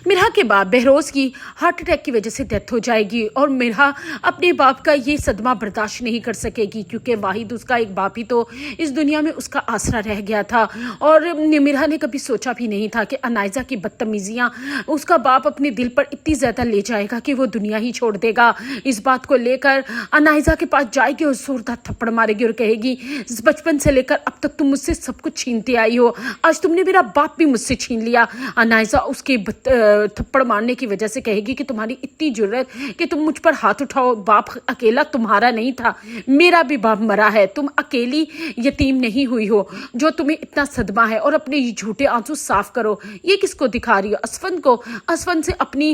मिरहा के बाप बहरोज की हार्ट अटैक की वजह से डेथ हो जाएगी और मिरहा अपने बाप का ये सदमा बर्दाश्त नहीं कर सकेगी, क्योंकि वाहिद उसका एक बाप ही तो इस दुनिया में उसका आसरा रह गया था। और मिरहा ने कभी सोचा भी नहीं था कि अनाइजा की बदतमीजियाँ उसका बाप अपने दिल पर इतनी ज़्यादा ले जाएगा कि वो दुनिया ही छोड़ देगा। इस बात को लेकर अनाइजा के पास जाएगी और जोरदार थप्पड़ मारेगी और कहेगी, बचपन से लेकर अब तक तुम मुझसे सब कुछ छीनते आई हो, आज तुमने मेरा बाप भी मुझसे छीन लिया। अनाइजा उसके थप्पड़ मारने की वजह से कहेगी कि तुम्हारी इतनी जुर्रत कि तुम मुझ पर हाथ उठाओ, बाप अकेला तुम्हारा नहीं था, मेरा भी बाप मरा है, तुम अकेली यतीम नहीं हुई हो जो तुम्हें इतना सदमा है, और अपने ये झूठे आंसू साफ करो। ये किसको दिखा रही हो? असफंद को, असफंद से अपनी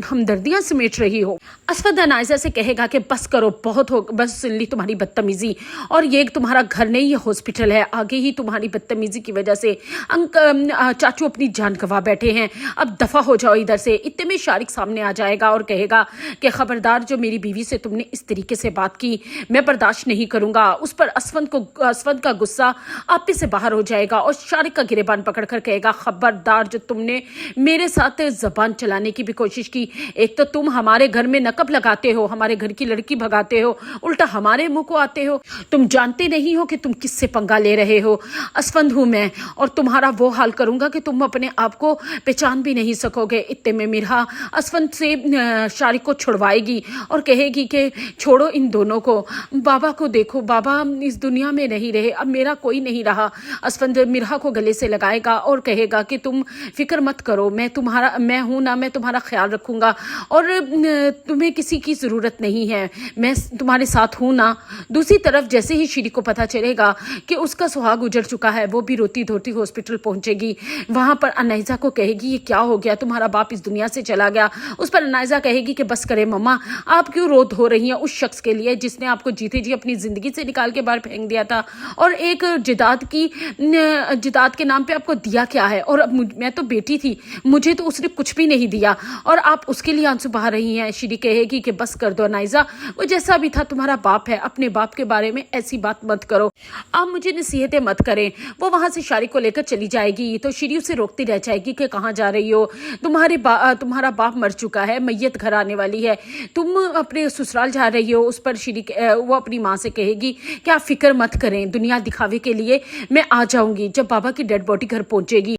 हमदर्दियां समेट रही हो। असफंद अनाइजा से कहेगा कि बस करो, बहुत हो, बस सुन ली तुम्हारी बदतमीजी, और ये तुम्हारा घर नहीं, ये हॉस्पिटल है। आगे ही तुम्हारी बदतमीजी की वजह से चाचू अपनी जान गंवा बैठे हैं, अब दफा हो जाओ इधर से। इतने में शारिक सामने आ जाएगा और कहेगा कि खबरदार, जो मेरी बीवी से तुमने इस तरीके से बात की मैं बर्दाश्त नहीं करूंगा। उस पर असफंद का गुस्सा आप से बाहर हो जाएगा और शारिक का गिरेबान पकड़कर कहेगा, खबरदार, जो तुमने मेरे साथ जबान चलाने की भी कोशिश की, एक तो तुम हमारे घर में नकब लगाते हो, हमारे घर की लड़की भगाते हो, उल्टा हमारे मुंह को आते हो, तुम जानते नहीं हो कि तुम किससे पंगा ले रहे हो। असफंद हूं मैं और तुम्हारा वो हाल करूंगा कि तुम अपने आप को पहचान भी नहीं सकोगे। इतने में मिरहा असफंद से शारिक को छुड़वाएगी और कहेगी कि छोड़ो इन दोनों को, बाबा को देखो, बाबा इस दुनिया में नहीं रहे, अब मेरा कोई नहीं रहा। असफंद मिरहा को गले से लगाएगा और कहेगा कि तुम फिक्र मत करो, मैं हूं ना, मैं तुम्हारा ख्याल रखूंगा और तुम्हें किसी की ज़रूरत नहीं है, मैं तुम्हारे साथ हूं ना। दूसरी तरफ जैसे ही श्री को पता चलेगा कि उसका सुहाग उजड़ चुका है, वो भी रोती धोती हॉस्पिटल पहुंचेगी। वहां पर अनाइजा को कहेगी, ये क्या हो गया, तुम्हारा बाप इस दुनिया से चला गया। उस पर अनाइजा कहेगी कि बस करे मम्मा, आप क्यों रो धो रही हैं उस शख्स के लिए जिसने आपको जीते जी अपनी जिंदगी से निकाल के बाहर फेंक दिया था, और एक जिदाद के नाम पे आपको दिया क्या है, और अब मैं तो बेटी थी, मुझे तो उसने कुछ भी नहीं दिया और आप उसके लिए आंसू बहा रही हैं। श्री कहेगी कि बस कर दो अनाइजा, वो जैसा भी था तुम्हारा बाप है, अपने बाप के बारे में ऐसी बात मत करो, आप मुझे नसीहतें मत करें। वो वहां से शारिक को लेकर चली जाएगी तो श्री उसे रोकती रह जाएगी कि कहाँ जा रही हो, तुम्हारा बाप मर चुका है, मैयत घर आने वाली है, तुम अपने ससुराल जा रही हो। उस पर वो अपनी माँ से कहेगी कि आप फिक्र मत करें, दुनिया दिखावे के लिए मैं आ जाऊंगी जब बाबा की डेड बॉडी घर पहुंचेगी।